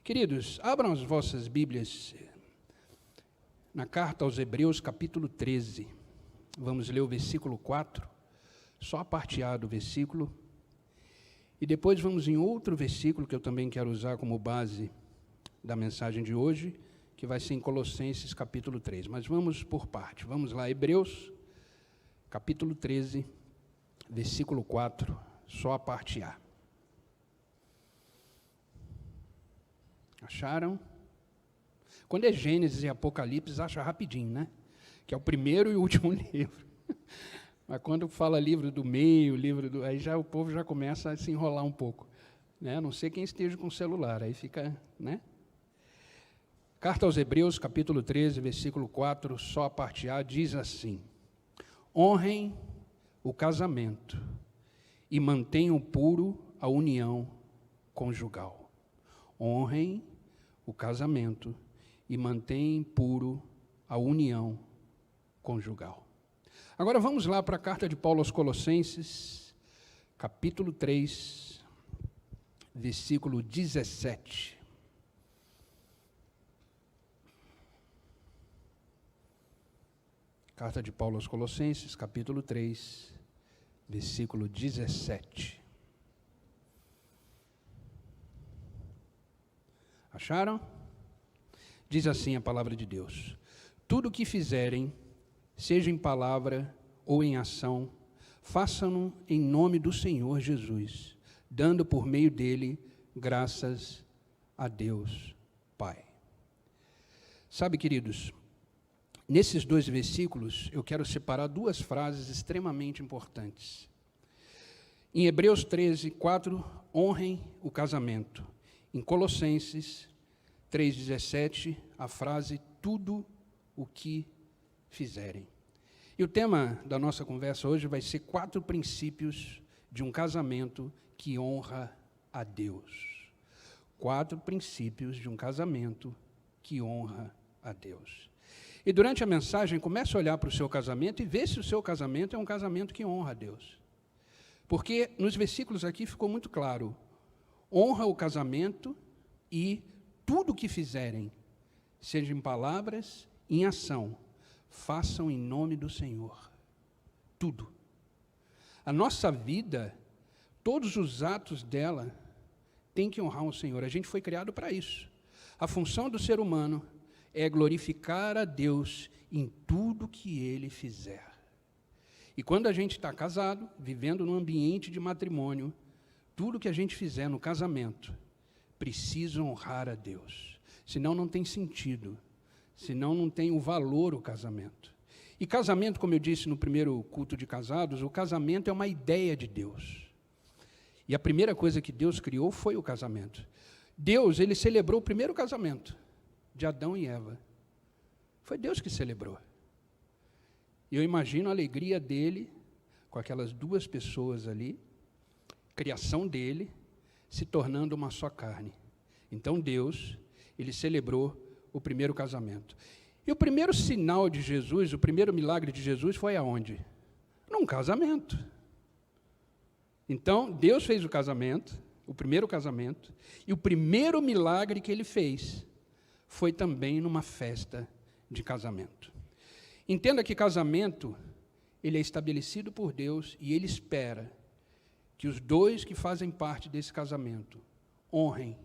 Queridos, abram as vossas Bíblias na carta aos Hebreus, capítulo 13. Vamos ler o versículo 4, só a parte A do versículo. E depois vamos em outro versículo que eu também quero usar como base da mensagem de hoje, que vai ser em Colossenses, capítulo 3. Mas vamos por parte. Vamos lá, Hebreus, capítulo 13, versículo 4, só a parte A. Acharam? Quando é Gênesis e Apocalipse, acha rapidinho, né? Que é o primeiro e o último livro. Mas quando fala livro do meio, aí já o povo já começa a se enrolar um pouco, né? A não ser quem esteja com o celular, aí fica, né? Carta aos Hebreus, capítulo 13, versículo 4, só a parte A, diz assim: honrem o casamento e mantenham puro a união conjugal. Honrem o casamento e mantenham puro a união conjugal. Agora vamos lá para a carta de Paulo aos Colossenses, capítulo 3, versículo 17. Carta de Paulo aos Colossenses, capítulo 3, versículo 17. Acharam? Diz assim a palavra de Deus: tudo o que fizerem, seja em palavra ou em ação, façam-no em nome do Senhor Jesus, dando por meio dele graças a Deus Pai. Sabe, queridos, nesses dois versículos eu quero separar duas frases extremamente importantes. Em Hebreus 13, 4, honrem o casamento. Em Colossenses 3,17, a frase, tudo o que fizerem. E o tema da nossa conversa hoje vai ser 4 princípios de um casamento que honra a Deus. 4 princípios de um casamento que honra a Deus. E durante a mensagem, comece a olhar para o seu casamento e ver se o seu casamento é um casamento que honra a Deus. Porque nos versículos aqui ficou muito claro, honra o casamento e tudo o que fizerem, seja em palavras, em ação, façam em nome do Senhor. Tudo. A nossa vida, todos os atos dela, tem que honrar o Senhor. A gente foi criado para isso. A função do ser humano é glorificar a Deus em tudo que ele fizer. E quando a gente está casado, vivendo num ambiente de matrimônio, tudo que a gente fizer no casamento precisa honrar a Deus. Senão não tem sentido. Senão não tem o valor o casamento. E casamento, como eu disse no primeiro culto de casados, o casamento é uma ideia de Deus. E a primeira coisa que Deus criou foi o casamento. Deus, ele celebrou o primeiro casamento de Adão e Eva. Foi Deus que celebrou. E eu imagino a alegria dele com aquelas 2 pessoas ali, criação dele, se tornando uma só carne. Então Deus, ele celebrou o primeiro casamento. E o primeiro sinal de Jesus, o primeiro milagre de Jesus foi aonde? Num casamento. Então, Deus fez o casamento, o primeiro casamento, e o primeiro milagre que ele fez foi também numa festa de casamento. Entenda que casamento, ele é estabelecido por Deus e ele espera que os 2 que fazem parte desse casamento honrem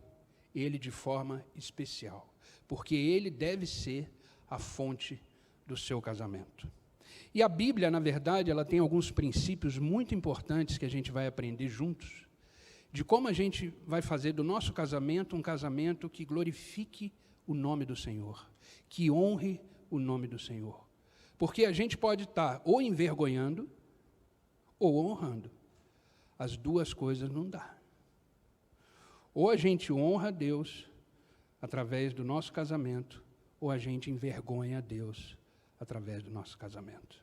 ele de forma especial, porque ele deve ser a fonte do seu casamento. E a Bíblia, na verdade, ela tem alguns princípios muito importantes que a gente vai aprender juntos, de como a gente vai fazer do nosso casamento um casamento que glorifique o nome do Senhor, que honre o nome do Senhor. Porque a gente pode estar ou envergonhando ou honrando. As 2 coisas não dá. Ou a gente honra a Deus através do nosso casamento, ou a gente envergonha a Deus através do nosso casamento.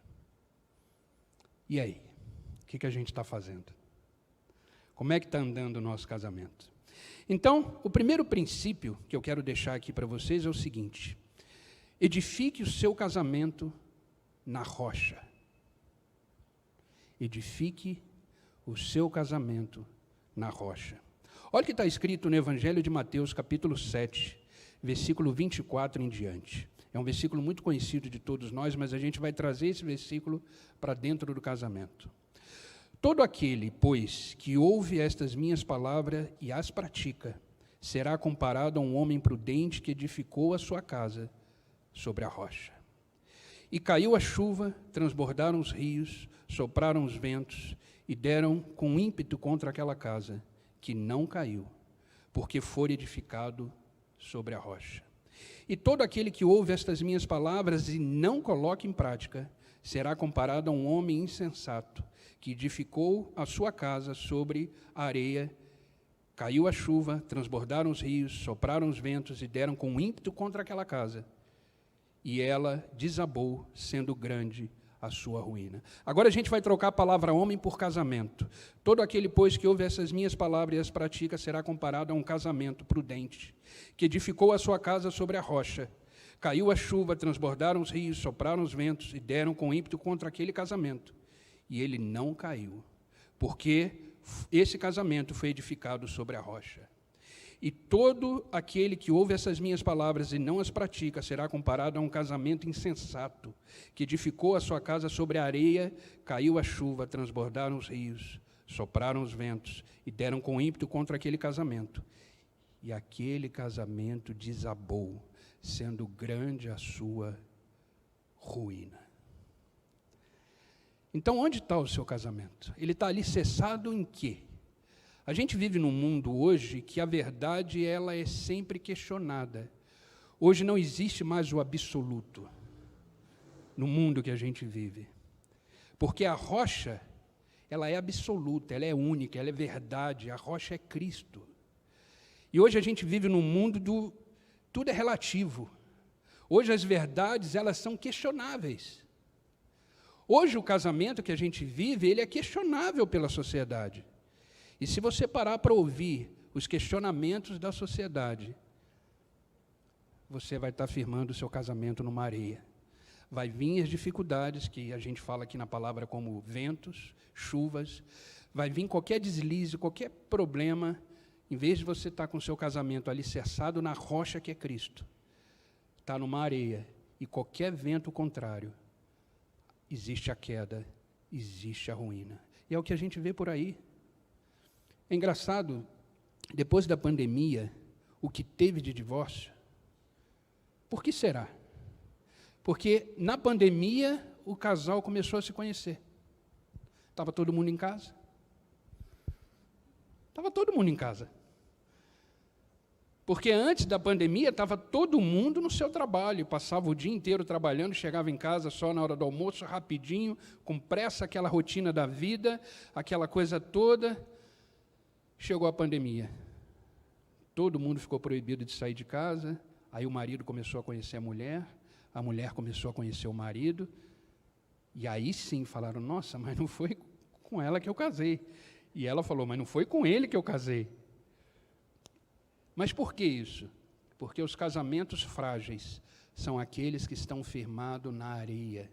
E aí? O que a gente está fazendo? Como é que está andando o nosso casamento? Então, o primeiro princípio que eu quero deixar aqui para vocês é o seguinte: edifique o seu casamento na rocha. Edifique o seu casamento na rocha. Olha o que está escrito no Evangelho de Mateus, capítulo 7, versículo 24 em diante. É um versículo muito conhecido de todos nós, mas a gente vai trazer esse versículo para dentro do casamento. Todo aquele, pois, que ouve estas minhas palavras e as pratica, será comparado a um homem prudente que edificou a sua casa sobre a rocha. E caiu a chuva, transbordaram os rios, sopraram os ventos e deram com ímpeto contra aquela casa, que não caiu, porque foi edificado sobre a rocha. E todo aquele que ouve estas minhas palavras e não coloca em prática, será comparado a um homem insensato, que edificou a sua casa sobre a areia. Caiu a chuva, transbordaram os rios, sopraram os ventos e deram com ímpeto contra aquela casa. E ela desabou, sendo grande a sua ruína. Agora a gente vai trocar a palavra homem por casamento. Todo aquele, pois, que ouve essas minhas palavras e as pratica, será comparado a um casamento prudente, que edificou a sua casa sobre a rocha. Caiu a chuva, transbordaram os rios, sopraram os ventos e deram com ímpeto contra aquele casamento. E ele não caiu, porque esse casamento foi edificado sobre a rocha. E todo aquele que ouve essas minhas palavras e não as pratica será comparado a um casamento insensato, que edificou a sua casa sobre a areia, caiu a chuva, transbordaram os rios, sopraram os ventos e deram com ímpeto contra aquele casamento. E aquele casamento desabou, sendo grande a sua ruína. Então, onde está o seu casamento? Ele está alicerçado em quê? A gente vive num mundo hoje que a verdade ela é sempre questionada. Hoje não existe mais o absoluto no mundo que a gente vive. Porque a rocha, ela é absoluta, ela é única, ela é verdade, a rocha é Cristo. E hoje a gente vive num mundo do tudo é relativo. Hoje as verdades, elas são questionáveis. Hoje o casamento que a gente vive, ele é questionável pela sociedade. E se você parar para ouvir os questionamentos da sociedade, você vai estar firmando o seu casamento numa areia. Vai vir as dificuldades, que a gente fala aqui na palavra como ventos, chuvas, vai vir qualquer deslize, qualquer problema, em vez de você estar com o seu casamento alicerçado na rocha que é Cristo, está numa areia, e qualquer vento contrário, existe a queda, existe a ruína. E é o que a gente vê por aí. É engraçado, depois da pandemia, o que teve de divórcio, por que será? Porque na pandemia o casal começou a se conhecer. Estava todo mundo em casa. Estava todo mundo em casa. Porque antes da pandemia estava todo mundo no seu trabalho, passava o dia inteiro trabalhando, chegava em casa só na hora do almoço, rapidinho, com pressa, aquela rotina da vida, aquela coisa toda. Chegou a pandemia, todo mundo ficou proibido de sair de casa, aí o marido começou a conhecer a mulher começou a conhecer o marido, e aí sim falaram, nossa, mas não foi com ela que eu casei. E ela falou, mas não foi com ele que eu casei. Mas por que isso? Porque os casamentos frágeis são aqueles que estão firmados na areia,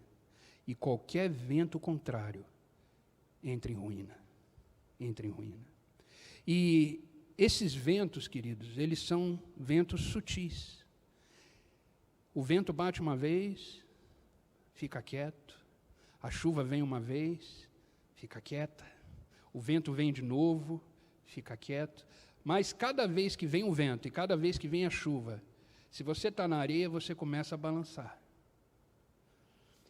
e qualquer vento contrário entra em ruína, entra em ruína. E esses ventos, queridos, eles são ventos sutis. O vento bate uma vez, fica quieto. A chuva vem uma vez, fica quieta. O vento vem de novo, fica quieto. Mas cada vez que vem o vento e cada vez que vem a chuva, se você está na areia, você começa a balançar.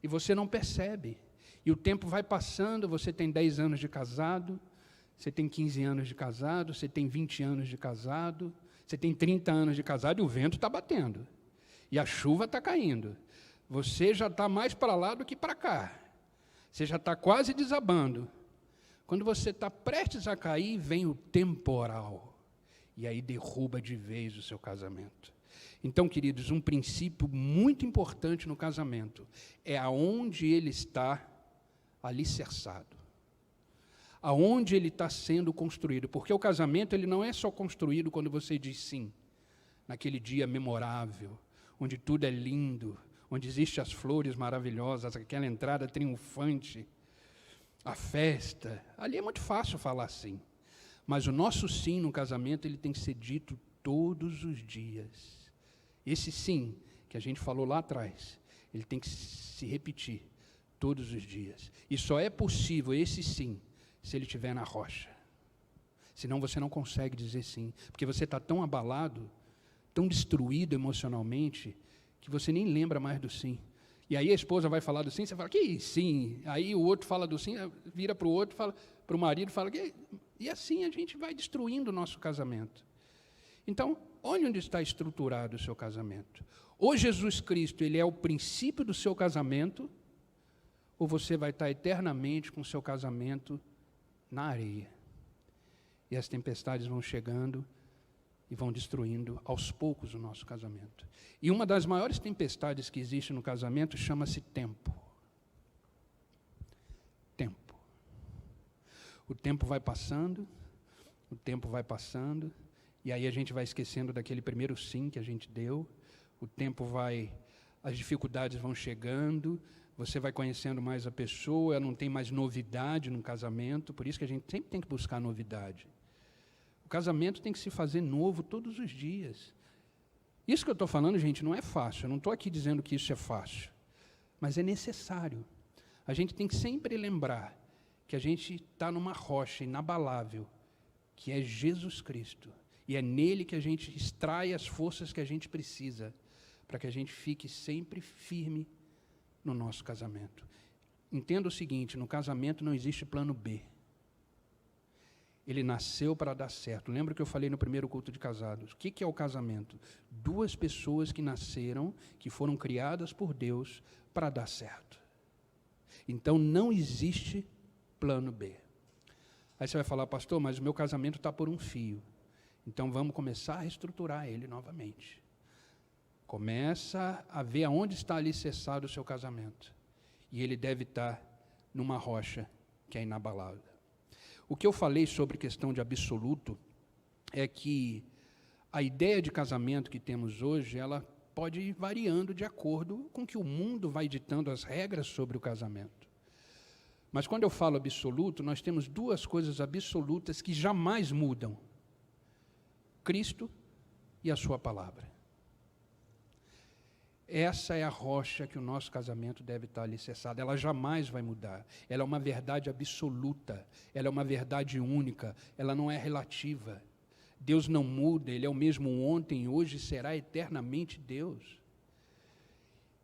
E você não percebe. E o tempo vai passando, você tem 10 anos de casado, você tem 15 anos de casado, você tem 20 anos de casado, você tem 30 anos de casado e o vento está batendo. E a chuva está caindo. Você já está mais para lá do que para cá. Você já está quase desabando. Quando você está prestes a cair, vem o temporal. E aí derruba de vez o seu casamento. Então, queridos, um princípio muito importante no casamento é aonde ele está alicerçado. Aonde ele está sendo construído. Porque o casamento ele não é só construído quando você diz sim, naquele dia memorável, onde tudo é lindo, onde existem as flores maravilhosas, aquela entrada triunfante, a festa. Ali é muito fácil falar sim. Mas o nosso sim no casamento, ele tem que ser dito todos os dias. Esse sim, que a gente falou lá atrás, ele tem que se repetir todos os dias. E só é possível esse sim, se ele estiver na rocha. Senão você não consegue dizer sim, porque você está tão abalado, tão destruído emocionalmente, que você nem lembra mais do sim. E aí a esposa vai falar do sim, você fala, que sim? Aí o outro fala do sim, vira para o outro, fala para o marido, fala, que... E assim a gente vai destruindo o nosso casamento. Então, olha onde está estruturado o seu casamento. Ou Jesus Cristo, ele é o princípio do seu casamento, ou você vai estar eternamente com o seu casamento na areia. E as tempestades vão chegando e vão destruindo aos poucos o nosso casamento. E uma das maiores tempestades que existe no casamento chama-se tempo. Tempo. O tempo vai passando, e aí a gente vai esquecendo daquele primeiro sim que a gente deu, o tempo vai, as dificuldades vão chegando, você vai conhecendo mais a pessoa, não tem mais novidade no casamento, por isso que a gente sempre tem que buscar novidade. O casamento tem que se fazer novo todos os dias. Isso que eu estou falando, gente, não é fácil, eu não estou aqui dizendo que isso é fácil, mas é necessário. A gente tem que sempre lembrar que a gente está numa rocha inabalável, que é Jesus Cristo, e é nele que a gente extrai as forças que a gente precisa, para que a gente fique sempre firme no nosso casamento. Entenda o seguinte, no casamento não existe plano B. Ele nasceu para dar certo. Lembra que eu falei no primeiro culto de casados? O que é o casamento? Duas pessoas que nasceram, que foram criadas por Deus para dar certo. Então não existe plano B. Aí você vai falar, pastor, mas o meu casamento está por um fio. Então vamos começar a reestruturar ele novamente. Começa a ver aonde está alicerçado o seu casamento. E ele deve estar numa rocha que é inabalável. O que eu falei sobre questão de absoluto é que a ideia de casamento que temos hoje, ela pode ir variando de acordo com que o mundo vai ditando as regras sobre o casamento. Mas quando eu falo absoluto, nós temos duas coisas absolutas que jamais mudam: Cristo e a sua palavra. Essa é a rocha que o nosso casamento deve estar alicerçado. Ela jamais vai mudar. Ela é uma verdade absoluta. Ela é uma verdade única. Ela não é relativa. Deus não muda. Ele é o mesmo ontem, hoje, será eternamente Deus.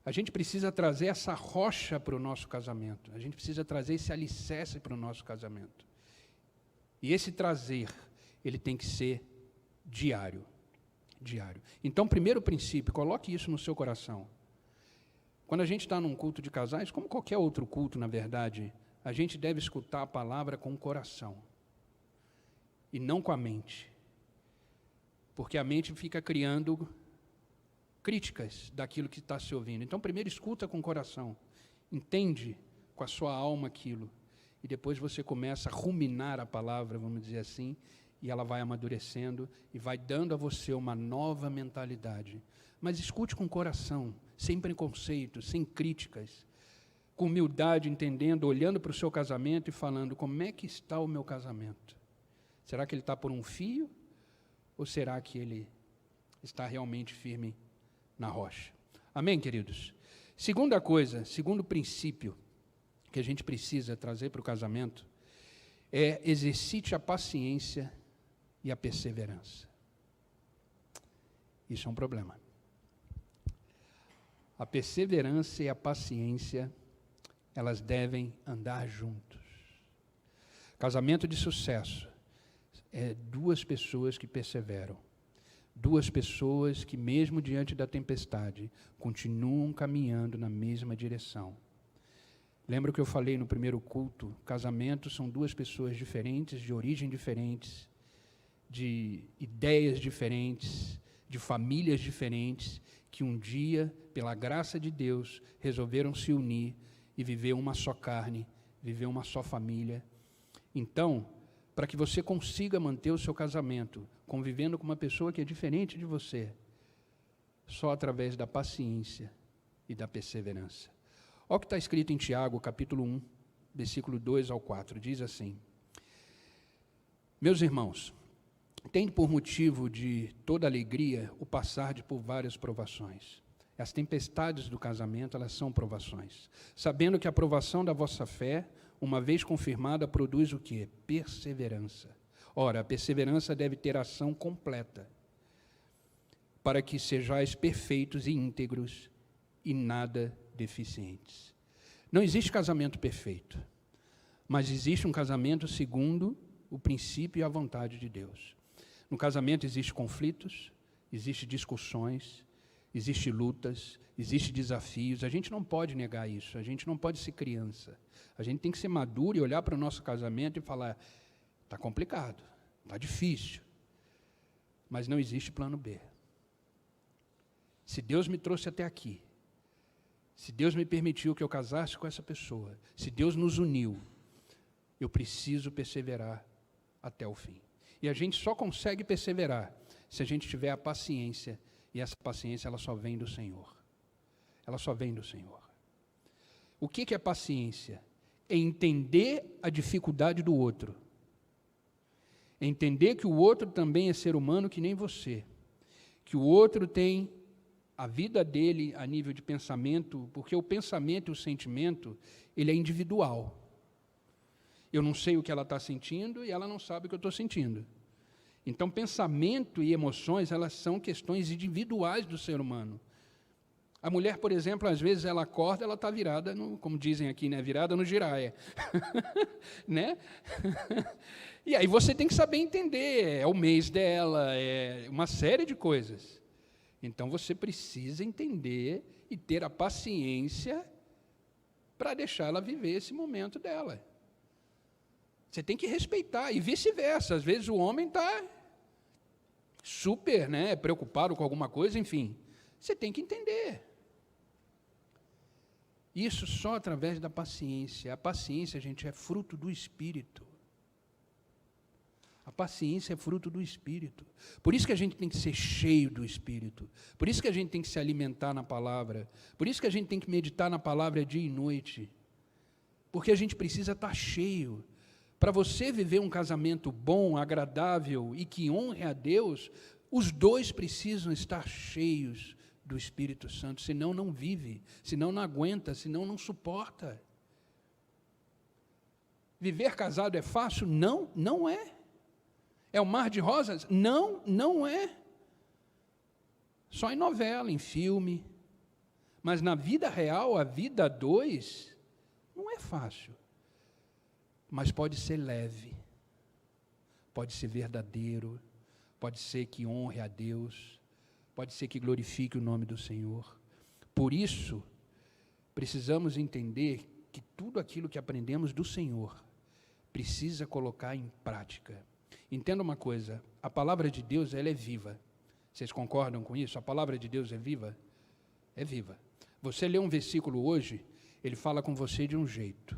A gente precisa trazer essa rocha para o nosso casamento. A gente precisa trazer esse alicerce para o nosso casamento. E esse trazer, ele tem que ser diário. Diário. Então, primeiro princípio, coloque isso no seu coração. Quando a gente está num culto de casais, como qualquer outro culto, na verdade, a gente deve escutar a palavra com o coração e não com a mente, porque a mente fica criando críticas daquilo que está se ouvindo. Então, primeiro escuta com o coração, entende com a sua alma aquilo, e depois você começa a ruminar a palavra, vamos dizer assim, e ela vai amadurecendo e vai dando a você uma nova mentalidade. Mas escute com o coração, sem preconceito, sem críticas, com humildade, entendendo, olhando para o seu casamento e falando, como é que está o meu casamento? Será que ele está por um fio? Ou será que ele está realmente firme na rocha? Amém, queridos? Segunda coisa, segundo princípio que a gente precisa trazer para o casamento, é exercite a paciência e a perseverança. Isso é um problema. A perseverança e a paciência, elas devem andar juntos. Casamento de sucesso é duas pessoas que perseveram. Duas pessoas que, mesmo diante da tempestade, continuam caminhando na mesma direção. Lembra que eu falei no primeiro culto? Casamentos são duas pessoas diferentes, de origem diferentes, de ideias diferentes, de famílias diferentes, que um dia, pela graça de Deus, resolveram se unir e viver uma só carne, viver uma só família. Então, para que você consiga manter o seu casamento, convivendo com uma pessoa que é diferente de você, só através da paciência e da perseverança. Olha o que está escrito em Tiago, capítulo 1, versículo 2 ao 4, diz assim: Meus irmãos, tende por motivo de toda alegria o passar por várias provações. As tempestades do casamento, elas são provações. Sabendo que a provação da vossa fé, uma vez confirmada, produz o quê? Perseverança. Ora, a perseverança deve ter ação completa, para que sejais perfeitos e íntegros e nada deficientes. Não existe casamento perfeito, mas existe um casamento segundo o princípio e a vontade de Deus. No casamento existem conflitos, existem discussões, existem lutas, existem desafios. A gente não pode negar isso, a gente não pode ser criança. A gente tem que ser maduro e olhar para o nosso casamento e falar, está complicado, está difícil, mas não existe plano B. Se Deus me trouxe até aqui, se Deus me permitiu que eu casasse com essa pessoa, se Deus nos uniu, eu preciso perseverar até o fim. E a gente só consegue perseverar se a gente tiver a paciência, e essa paciência ela só vem do Senhor. Ela só vem do Senhor. O que é paciência? É entender a dificuldade do outro. É entender que o outro também é ser humano que nem você. Que o outro tem a vida dele a nível de pensamento, porque o pensamento e o sentimento, ele é individual. Eu não sei o que ela está sentindo e ela não sabe o que eu estou sentindo. Então, pensamento e emoções, elas são questões individuais do ser humano. A mulher, por exemplo, às vezes ela acorda, ela está virada, como dizem aqui, né, virada no giraia. Né? E aí você tem que saber entender, é o mês dela, é uma série de coisas. Então, você precisa entender e ter a paciência para deixar ela viver esse momento dela. Você tem que respeitar, e vice-versa. Às vezes o homem está super, né, preocupado com alguma coisa, enfim. Você tem que entender. Isso só através da paciência. A paciência, gente, é fruto do Espírito. A paciência é fruto do Espírito. Por isso que a gente tem que ser cheio do Espírito. Por isso que a gente tem que se alimentar na palavra. Por isso que a gente tem que meditar na palavra dia e noite. Porque a gente precisa estar cheio. Para você viver um casamento bom, agradável e que honre a Deus, os dois precisam estar cheios do Espírito Santo, senão não vive, senão não aguenta, senão não suporta. Viver casado é fácil? Não, não é. É um mar de rosas? Não, não é. Só em novela, em filme. Mas na vida real, a vida a dois, não é fácil. Mas pode ser leve, pode ser verdadeiro, pode ser que honre a Deus, pode ser que glorifique o nome do Senhor. Por isso, precisamos entender que tudo aquilo que aprendemos do Senhor precisa colocar em prática. Entenda uma coisa, a palavra de Deus, ela é viva. Vocês concordam com isso? A palavra de Deus é viva? É viva. Você lê um versículo hoje, ele fala com você de um jeito.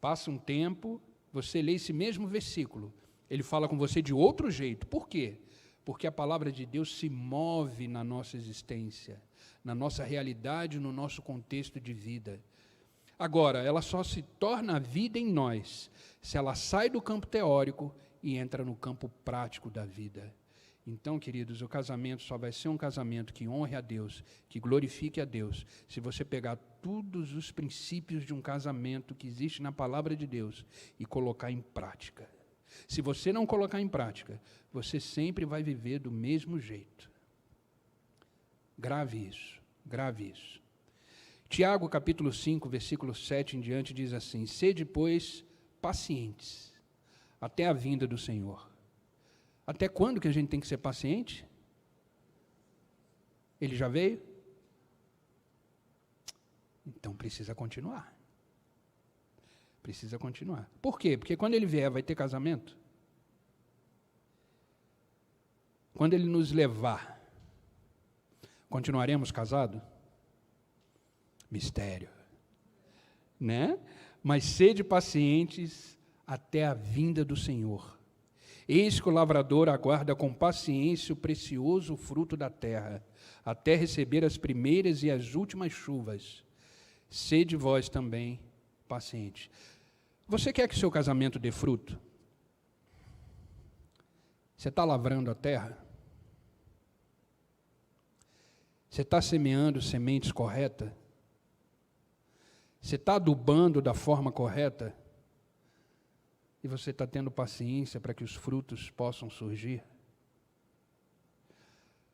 Passa um tempo, você lê esse mesmo versículo, ele fala com você de outro jeito. Por quê? Porque a palavra de Deus se move na nossa existência, na nossa realidade, no nosso contexto de vida. Agora, ela só se torna a vida em nós, se ela sai do campo teórico e entra no campo prático da vida. Então, queridos, o casamento só vai ser um casamento que honre a Deus, que glorifique a Deus, se você pegar todos os princípios de um casamento que existe na palavra de Deus e colocar em prática. Se você não colocar em prática, você sempre vai viver do mesmo jeito. Grave isso, grave isso. Tiago, capítulo 5, versículo 7 em diante, diz assim: sede, pois, pacientes, até a vinda do Senhor. Até quando que a gente tem que ser paciente? Ele já veio? Então precisa continuar. Precisa continuar. Por quê? Porque quando ele vier, vai ter casamento? Quando ele nos levar, continuaremos casados? Mistério. Né? Mas sede pacientes até a vinda do Senhor. Eis que o lavrador aguarda com paciência o precioso fruto da terra, até receber as primeiras e as últimas chuvas. Sede vós também pacientes. Você quer que seu casamento dê fruto? Você está lavrando a terra? Você está semeando sementes corretas? Você está adubando da forma correta? E você está tendo paciência para que os frutos possam surgir?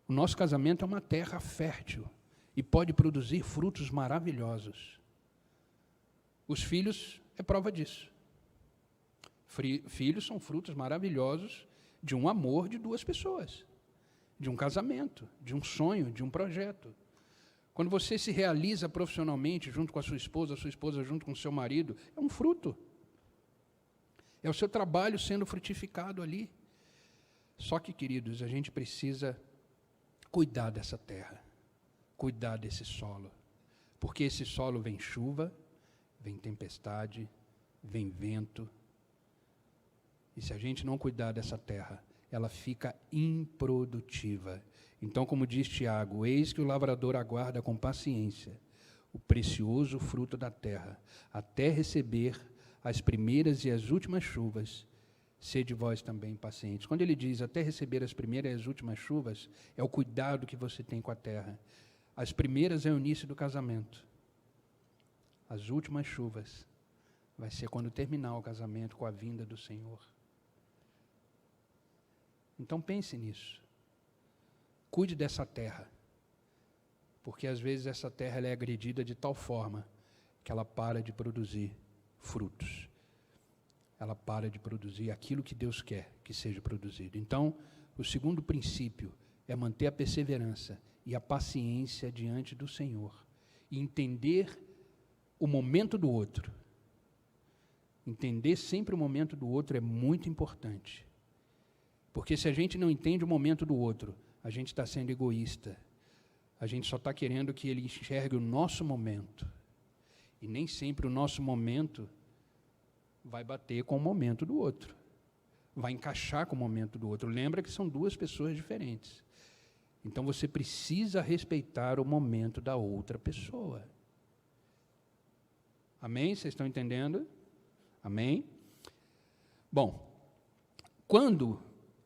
O nosso casamento é uma terra fértil e pode produzir frutos maravilhosos. Os filhos é prova disso. Filhos são frutos maravilhosos de um amor de duas pessoas, de um casamento, de um sonho, de um projeto. Quando você se realiza profissionalmente junto com a sua esposa junto com o seu marido, é um fruto. É o seu trabalho sendo frutificado ali. Só que, queridos, a gente precisa cuidar dessa terra, cuidar desse solo, porque esse solo vem chuva, vem tempestade, vem vento, e se a gente não cuidar dessa terra, ela fica improdutiva. Então, como diz Tiago, eis que o lavrador aguarda com paciência o precioso fruto da terra, até receber as primeiras e as últimas chuvas. Sede vós também pacientes. Quando ele diz até receber as primeiras e as últimas chuvas, é o cuidado que você tem com a terra. As primeiras é o início do casamento. As últimas chuvas vai ser quando terminar o casamento com a vinda do Senhor. Então pense nisso. Cuide dessa terra. Porque às vezes essa terra ela é agredida de tal forma que ela para de produzir frutos. Ela para de produzir aquilo que Deus quer que seja produzido. Então, o segundo princípio é manter a perseverança e a paciência diante do Senhor. E entender o momento do outro. Entender sempre o momento do outro é muito importante. Porque se a gente não entende o momento do outro, a gente está sendo egoísta. A gente só está querendo que ele enxergue o nosso momento. E nem sempre o nosso momento vai bater com o momento do outro. Vai encaixar com o momento do outro. Lembra que são duas pessoas diferentes. Então você precisa respeitar o momento da outra pessoa. Amém? Vocês estão entendendo? Amém? Bom, quando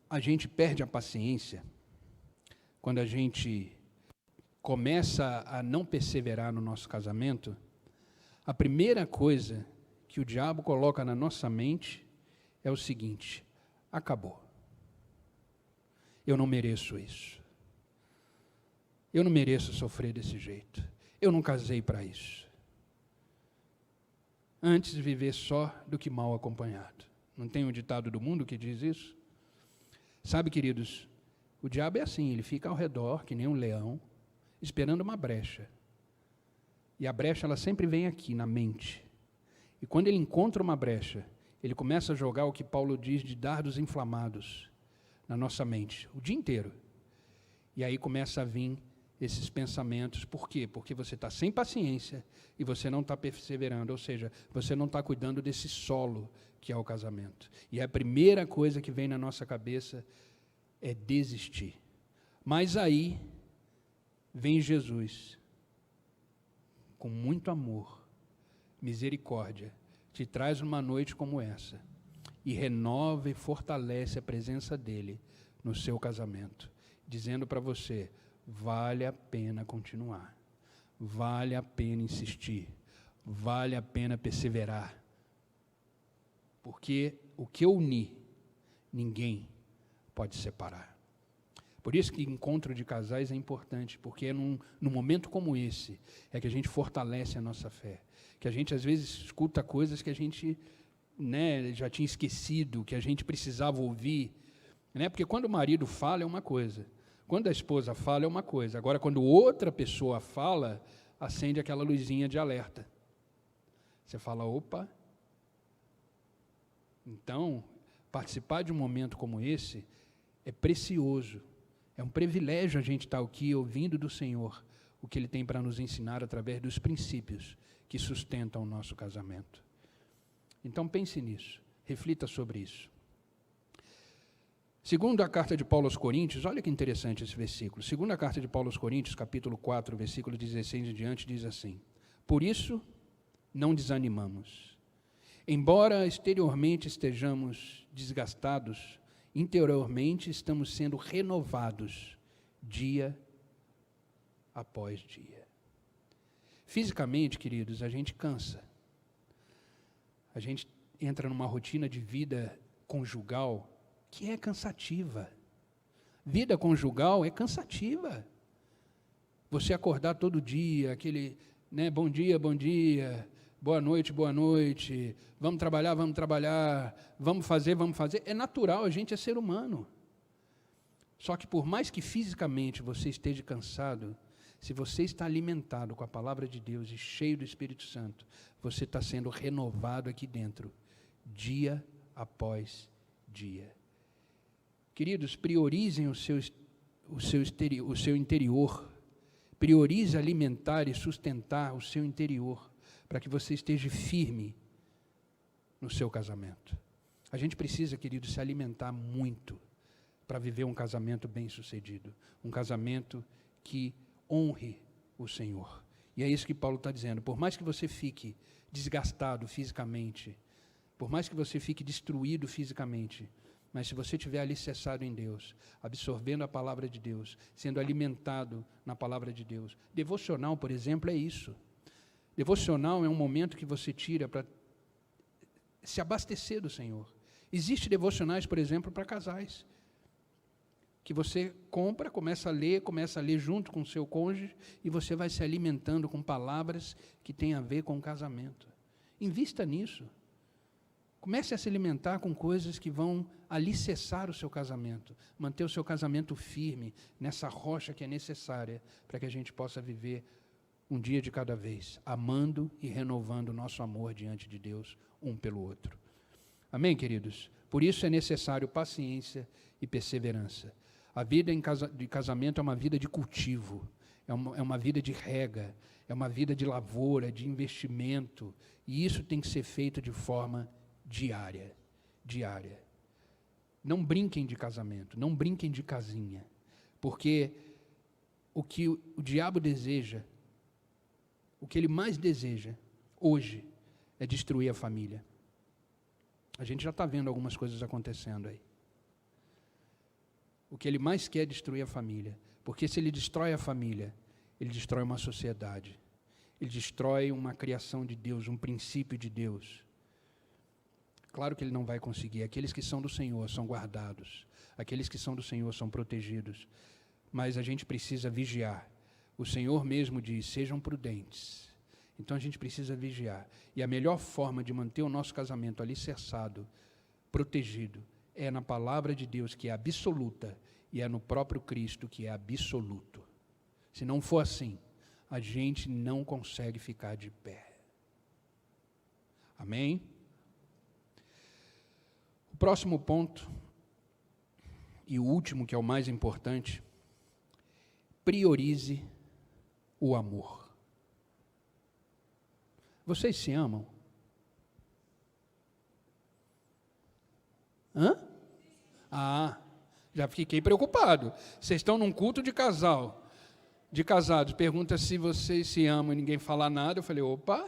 a gente perde a paciência, quando a gente começa a não perseverar no nosso casamento, a primeira coisa que o diabo coloca na nossa mente é o seguinte: acabou. Eu não mereço isso. Eu não mereço sofrer desse jeito. Eu não casei para isso. Antes de viver só do que mal acompanhado. Não tem um ditado do mundo que diz isso? Sabe, queridos, o diabo é assim, ele fica ao redor, que nem um leão, esperando uma brecha. E a brecha, ela sempre vem aqui, na mente. E quando ele encontra uma brecha, ele começa a jogar o que Paulo diz de dardos inflamados na nossa mente, o dia inteiro. E aí começa a vir esses pensamentos. Por quê? Porque você está sem paciência e você não está perseverando, ou seja, você não está cuidando desse solo que é o casamento. E a primeira coisa que vem na nossa cabeça é desistir. Mas aí vem Jesus, com muito amor, misericórdia, te traz uma noite como essa e renova e fortalece a presença dele no seu casamento, dizendo para você: vale a pena continuar, vale a pena insistir, vale a pena perseverar, porque o que eu uni, ninguém pode separar. Por isso que encontro de casais é importante, porque é num momento como esse, é que a gente fortalece a nossa fé, que a gente às vezes escuta coisas que a gente já tinha esquecido, que a gente precisava ouvir, porque quando o marido fala é uma coisa, quando a esposa fala é uma coisa, agora quando outra pessoa fala, acende aquela luzinha de alerta. Você fala, opa. Então, participar de um momento como esse é precioso. É um privilégio a gente estar aqui ouvindo do Senhor o que Ele tem para nos ensinar através dos princípios que sustentam o nosso casamento. Então pense nisso, reflita sobre isso. Segundo a carta de Paulo aos Coríntios, olha que interessante esse versículo. Segundo a carta de Paulo aos Coríntios, capítulo 4, versículo 16 em diante, diz assim: por isso não desanimamos. Embora exteriormente estejamos desgastados, Interiormente estamos sendo renovados dia após dia. Fisicamente, queridos, a gente cansa. A gente entra numa rotina de vida conjugal que é cansativa. Vida conjugal é cansativa. Você acordar todo dia, aquele, bom dia, boa noite, vamos trabalhar, vamos fazer. É natural, a gente é ser humano. Só que por mais que fisicamente você esteja cansado, se você está alimentado com a palavra de Deus e cheio do Espírito Santo, você está sendo renovado aqui dentro, dia após dia. Queridos, priorizem o seu interior. Priorize alimentar e sustentar o seu interior, para que você esteja firme no seu casamento. A gente precisa, queridos, se alimentar muito para viver um casamento bem-sucedido, um casamento que honre o Senhor. E é isso que Paulo está dizendo. Por mais que você fique desgastado fisicamente, por mais que você fique destruído fisicamente, mas se você estiver alicerçado em Deus, absorvendo a palavra de Deus, sendo alimentado na palavra de Deus. Devocional, por exemplo, é isso. Devocional é um momento que você tira para se abastecer do Senhor. Existem devocionais, por exemplo, para casais, que você compra, começa a ler junto com o seu cônjuge, e você vai se alimentando com palavras que têm a ver com o casamento. Invista nisso. Comece a se alimentar com coisas que vão alicerçar o seu casamento, manter o seu casamento firme nessa rocha que é necessária para que a gente possa viver um dia de cada vez, amando e renovando o nosso amor diante de Deus, um pelo outro. Amém, queridos? Por isso é necessário paciência e perseverança. A vida de casamento é uma vida de cultivo, é uma vida de rega, é uma vida de lavoura, de investimento, e isso tem que ser feito de forma diária. Não brinquem de casamento, não brinquem de casinha, porque o que o diabo deseja, o que ele mais deseja hoje é destruir a família. A gente já está vendo algumas coisas acontecendo aí. O que ele mais quer é destruir a família, porque se ele destrói a família, ele destrói uma sociedade, ele destrói uma criação de Deus, um princípio de Deus. Claro que ele não vai conseguir. Aqueles que são do Senhor são guardados. Aqueles que são do Senhor são protegidos. Mas a gente precisa vigiar. O Senhor mesmo diz, sejam prudentes. Então a gente precisa vigiar. E a melhor forma de manter o nosso casamento alicerçado, protegido, é na palavra de Deus, que é absoluta, e é no próprio Cristo, que é absoluto. Se não for assim, a gente não consegue ficar de pé. Amém? O próximo ponto, e o último, que é o mais importante, priorize o amor. Vocês se amam? Hã? Já fiquei preocupado. Vocês estão num culto de casal, de casados, pergunta se vocês se amam e ninguém fala nada. Eu falei, opa,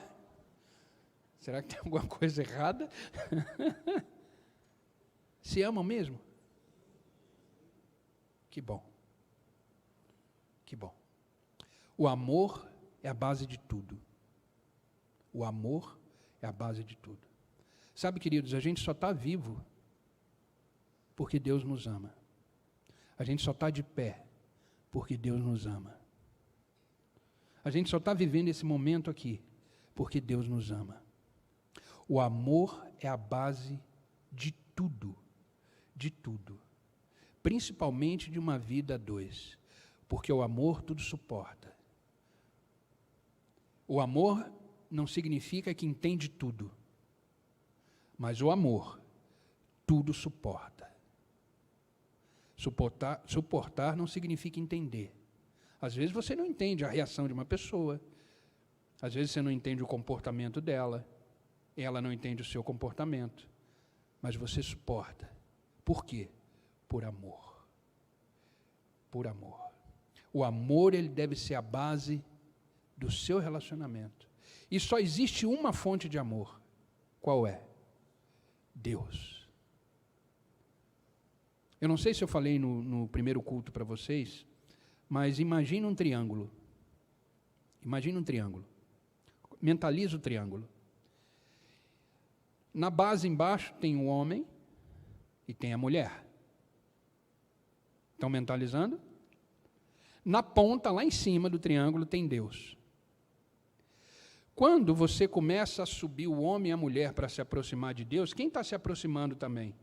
será que tem alguma coisa errada? Se amam mesmo? Que bom. Que bom. O amor é a base de tudo. O amor é a base de tudo. Sabe, queridos, a gente só está vivo porque Deus nos ama. A gente só está de pé porque Deus nos ama. A gente só está vivendo esse momento aqui porque Deus nos ama. O amor é a base de tudo. De tudo. Principalmente de uma vida a dois. Porque o amor tudo suporta. O amor não significa que entende tudo. Mas o amor tudo suporta. Suportar não significa entender. Às vezes você não entende a reação de uma pessoa. Às vezes você não entende o comportamento dela. Ela não entende o seu comportamento. Mas você suporta. Por quê? Por amor. Por amor. O amor, ele deve ser a base do seu relacionamento. E só existe uma fonte de amor. Qual é? Deus. Eu não sei se eu falei no primeiro culto para vocês, mas imagine um triângulo. Imagine um triângulo. Mentaliza o triângulo. Na base embaixo tem o homem e tem a mulher. Estão mentalizando? Na ponta, lá em cima do triângulo, tem Deus. Quando você começa a subir o homem e a mulher para se aproximar de Deus, quem está se aproximando também?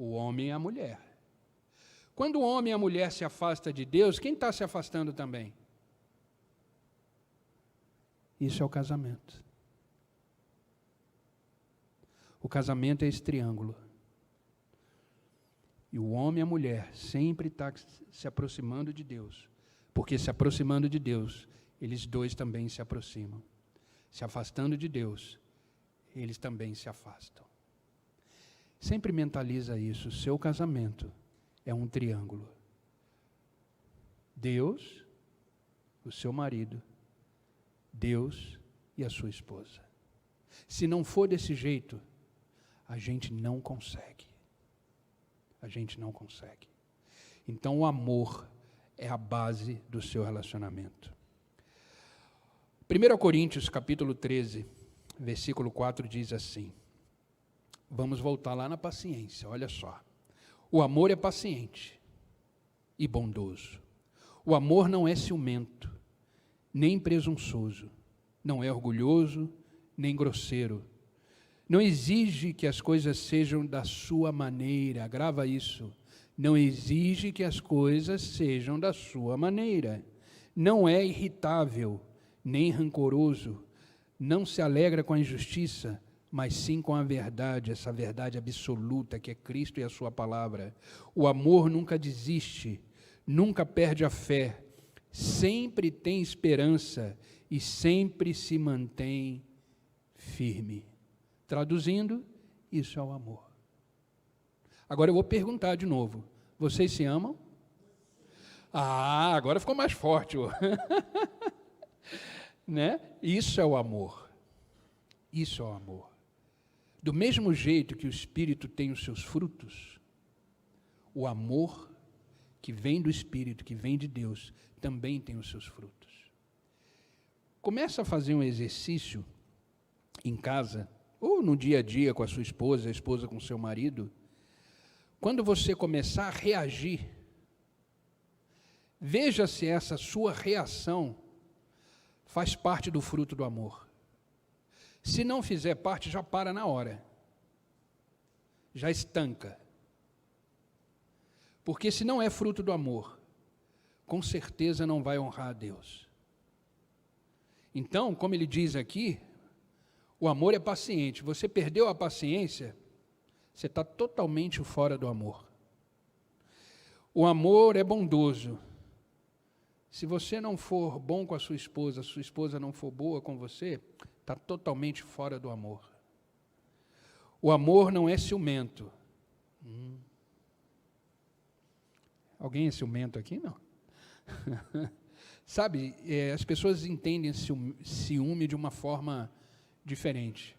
O homem e a mulher. Quando o homem e a mulher se afastam de Deus, quem está se afastando também? Isso é o casamento. O casamento é esse triângulo. E o homem e a mulher sempre estão se aproximando de Deus. Porque se aproximando de Deus, eles dois também se aproximam. Se afastando de Deus, eles também se afastam. Sempre mentaliza isso. O seu casamento é um triângulo. Deus, o seu marido, Deus e a sua esposa. Se não for desse jeito, a gente não consegue. A gente não consegue. Então o amor é a base do seu relacionamento. 1 Coríntios capítulo 13, versículo 4 diz assim. Vamos voltar lá na paciência, olha só. O amor é paciente e bondoso. O amor não é ciumento, nem presunçoso, não é orgulhoso, nem grosseiro. Não exige que as coisas sejam da sua maneira, grava isso. Não exige que as coisas sejam da sua maneira. Não é irritável, nem rancoroso. Não se alegra com a injustiça, mas sim com a verdade, essa verdade absoluta que é Cristo e a sua palavra. O amor nunca desiste, nunca perde a fé, sempre tem esperança e sempre se mantém firme. Traduzindo, isso é o amor. Agora eu vou perguntar de novo. Vocês se amam? Ah, agora ficou mais forte. Né? Isso é o amor. Isso é o amor. Do mesmo jeito que o Espírito tem os seus frutos, o amor que vem do Espírito, que vem de Deus, também tem os seus frutos. Começa a fazer um exercício em casa, ou no dia a dia com a sua esposa, a esposa com o seu marido. Quando você começar a reagir, veja se essa sua reação faz parte do fruto do amor. Se não fizer parte, já para na hora. Já estanca. Porque se não é fruto do amor, com certeza não vai honrar a Deus. Então, como ele diz aqui, o amor é paciente. Você perdeu a paciência, você está totalmente fora do amor. O amor é bondoso. Se você não for bom com a sua esposa não for boa com você, está totalmente fora do amor. O amor não é ciumento. Alguém é ciumento aqui? Não. Sabe, as pessoas entendem ciúme de uma forma diferente.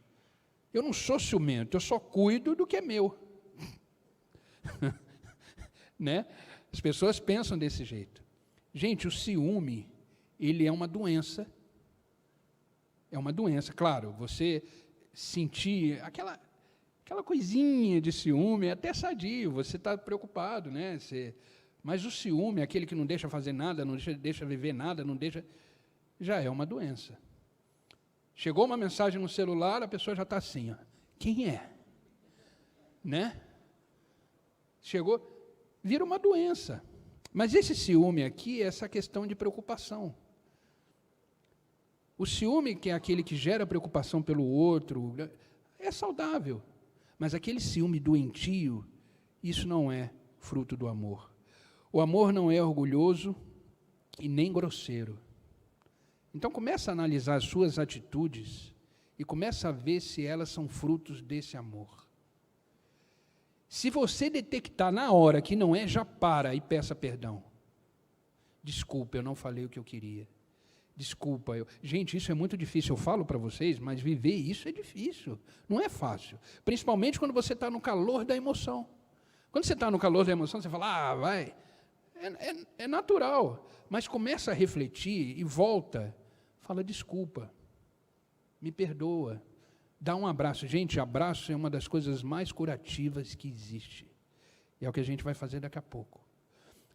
Eu não sou ciumento, eu só cuido do que é meu. Né? As pessoas pensam desse jeito. Gente, o ciúme, ele é uma doença. É uma doença, claro, você sentir aquela coisinha de ciúme é até sadio, você está preocupado, né? Mas o ciúme, aquele que não deixa fazer nada, não deixa viver nada, já é uma doença. Chegou uma mensagem no celular, a pessoa já está assim, ó. Quem é? Né? Chegou, vira uma doença. Mas esse ciúme aqui é essa questão de preocupação. O ciúme, que é aquele que gera preocupação pelo outro, é saudável. Mas aquele ciúme doentio, isso não é fruto do amor. O amor não é orgulhoso e nem grosseiro. Então começa a analisar as suas atitudes e começa a ver se elas são frutos desse amor. Se você detectar na hora que não é, já para e peça perdão. Desculpa, eu não falei o que eu queria. Desculpa. Gente, isso é muito difícil, eu falo para vocês, mas viver isso é difícil. Não é fácil. Principalmente quando você está no calor da emoção. Quando você está no calor da emoção, você fala, vai. É natural, mas começa a refletir e volta. Fala, desculpa, me perdoa, dá um abraço. Gente, abraço é uma das coisas mais curativas que existe. E é o que a gente vai fazer daqui a pouco.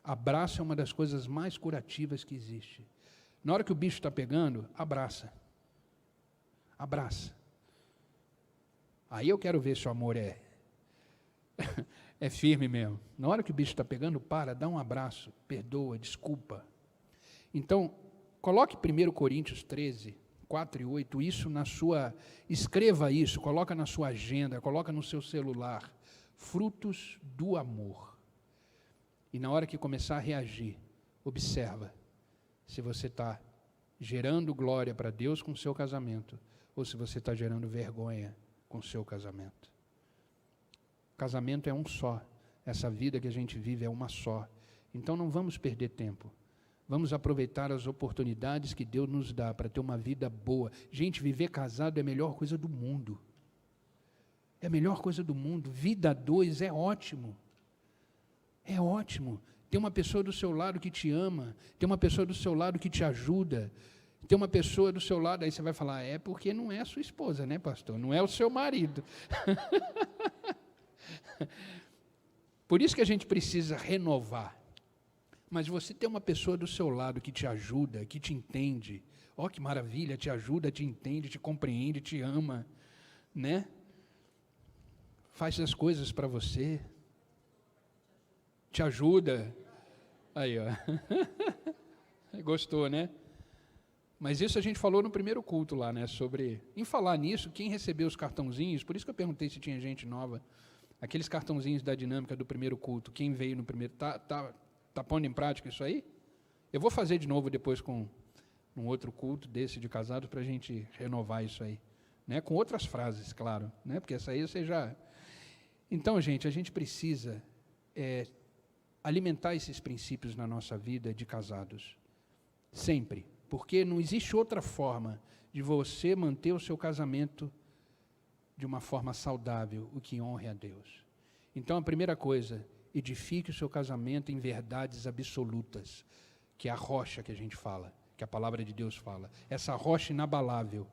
Abraço é uma das coisas mais curativas que existe. Na hora que o bicho está pegando, abraça. Abraça. Aí eu quero ver se o amor é firme mesmo. Na hora que o bicho está pegando, dá um abraço, perdoa, desculpa. Então, coloque 1 Coríntios 13, 4 e 8, escreva isso, coloca na sua agenda, coloca no seu celular, frutos do amor. E na hora que começar a reagir, observa se você está gerando glória para Deus com o seu casamento, ou se você está gerando vergonha com o seu casamento. O casamento é um só, essa vida que a gente vive é uma só. Então não vamos perder tempo. Vamos aproveitar as oportunidades que Deus nos dá para ter uma vida boa. Gente, viver casado é a melhor coisa do mundo. É a melhor coisa do mundo. Vida a dois é ótimo. É ótimo. Tem uma pessoa do seu lado que te ama. Tem uma pessoa do seu lado que te ajuda. Tem uma pessoa do seu lado, aí você vai falar, é porque não é a sua esposa, né, pastor? Não é o seu marido. Por isso que a gente precisa renovar. Mas você tem uma pessoa do seu lado que te ajuda, que te entende. Ó, que maravilha, te ajuda, te entende, te compreende, te ama, né? Faz as coisas para você. Te ajuda. Aí, ó. Gostou, né? Mas isso a gente falou no primeiro culto lá, né? Em falar nisso, quem recebeu os cartãozinhos, por isso que eu perguntei se tinha gente nova, aqueles cartãozinhos da dinâmica do primeiro culto, quem veio no primeiro, tá pondo em prática isso aí? Eu vou fazer de novo depois com um outro culto desse de casados para a gente renovar isso aí, né? Com outras frases, claro, né? Porque essa aí você já... Então, gente, a gente precisa alimentar esses princípios na nossa vida de casados, sempre, porque não existe outra forma de você manter o seu casamento de uma forma saudável, o que honre a Deus. Então, a primeira coisa, edifique o seu casamento em verdades absolutas, que é a rocha que a gente fala, que a palavra de Deus fala. Essa rocha inabalável,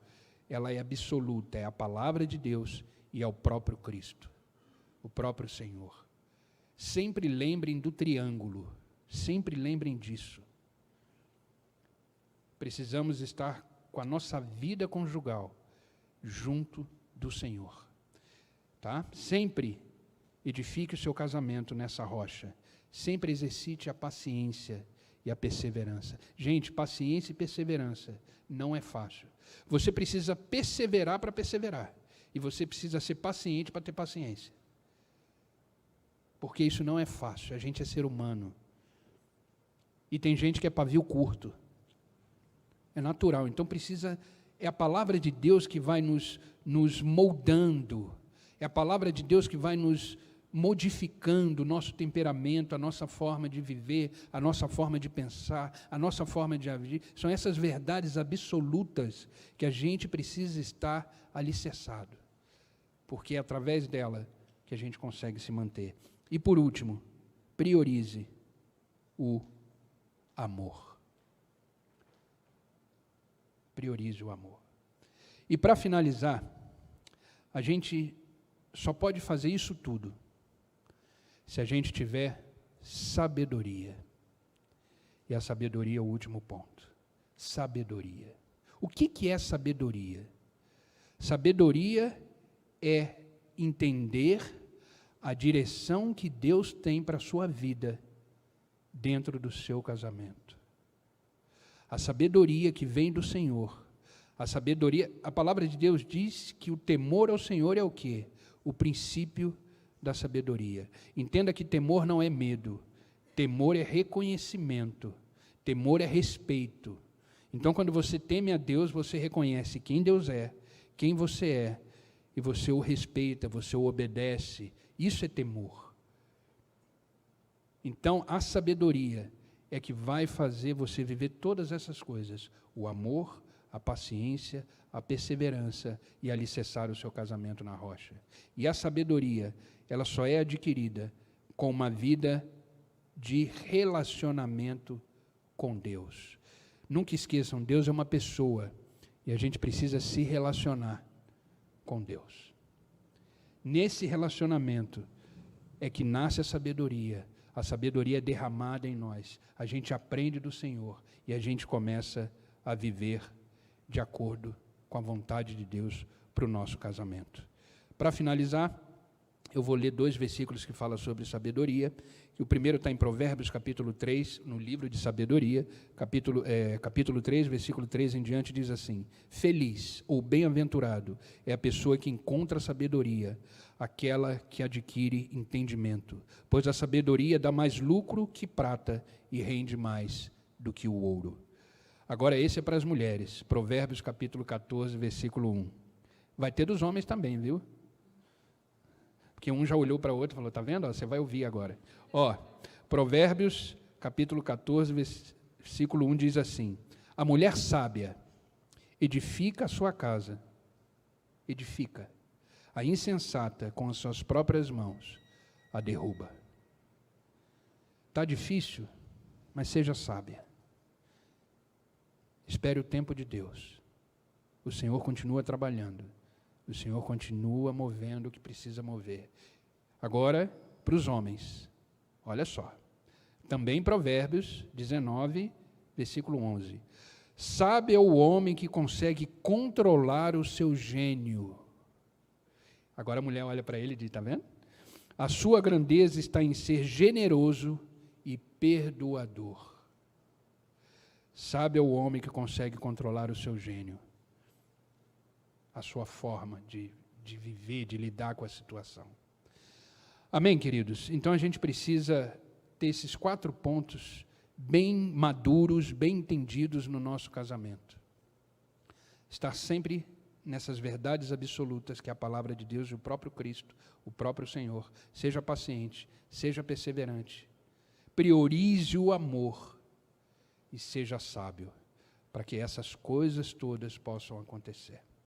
ela é absoluta, é a palavra de Deus e é o próprio Cristo, o próprio Senhor. Sempre lembrem do triângulo, sempre lembrem disso. Precisamos estar com a nossa vida conjugal junto do Senhor, tá? Sempre edifique o seu casamento nessa rocha. Sempre exercite a paciência e a perseverança. Gente, paciência e perseverança não é fácil. Você precisa perseverar para perseverar. E você precisa ser paciente para ter paciência. Porque isso não é fácil. A gente é ser humano. E tem gente que é pavio curto. É natural. Então é a palavra de Deus que vai nos moldando. É a palavra de Deus que vai nos modificando o nosso temperamento, a nossa forma de viver, a nossa forma de pensar, a nossa forma de agir. São essas verdades absolutas que a gente precisa estar alicerçado, porque é através dela que a gente consegue se manter. E por último, priorize o amor. Priorize o amor. E para finalizar, a gente só pode fazer isso tudo se a gente tiver sabedoria. E a sabedoria é o último ponto. Sabedoria. O que é sabedoria? Sabedoria é entender a direção que Deus tem para a sua vida dentro do seu casamento. A sabedoria que vem do Senhor. A sabedoria, a palavra de Deus diz que o temor ao Senhor é o quê? O princípio da sabedoria. Entenda que temor não é medo, temor é reconhecimento, temor é respeito. Então, quando você teme a Deus, você reconhece quem Deus é, quem você é, e você o respeita, você o obedece. Isso é temor. Então, a sabedoria é que vai fazer você viver todas essas coisas: o amor, a paciência, a perseverança e alicerçar o seu casamento na rocha. E a sabedoria, ela só é adquirida com uma vida de relacionamento com Deus. Nunca esqueçam, Deus é uma pessoa e a gente precisa se relacionar com Deus. Nesse relacionamento é que nasce a sabedoria é derramada em nós. A gente aprende do Senhor e a gente começa a viver de acordo com a vontade de Deus para o nosso casamento. Para finalizar, eu vou ler 2 versículos que falam sobre sabedoria. O primeiro está em Provérbios, capítulo 3, no livro de sabedoria, capítulo 3, versículo 3 em diante, diz assim: feliz ou bem-aventurado é a pessoa que encontra sabedoria, aquela que adquire entendimento, pois a sabedoria dá mais lucro que prata e rende mais do que o ouro. Agora esse é para as mulheres, Provérbios capítulo 14, versículo 1. Vai ter dos homens também, viu? Porque um já olhou para o outro e falou, está vendo? Você vai ouvir agora. Provérbios capítulo 14, versículo 1 diz assim: a mulher sábia edifica a sua casa, edifica. A insensata, com as suas próprias mãos, a derruba. Está difícil, mas seja sábia. Espere o tempo de Deus. O Senhor continua trabalhando. O Senhor continua movendo o que precisa mover. Agora, para os homens, olha só. Também Provérbios 19, versículo 11. Sábio é o homem que consegue controlar o seu gênio. Agora a mulher olha para ele e diz, está vendo? A sua grandeza está em ser generoso e perdoador. Sábio é o homem que consegue controlar o seu gênio, a sua forma de viver, de lidar com a situação. Amém, queridos? Então a gente precisa ter esses 4 pontos bem maduros, bem entendidos no nosso casamento. Estar sempre nessas verdades absolutas que é a palavra de Deus e o próprio Cristo, o próprio Senhor. Seja paciente, seja perseverante, priorize o amor e seja sábio, para que essas coisas todas possam acontecer.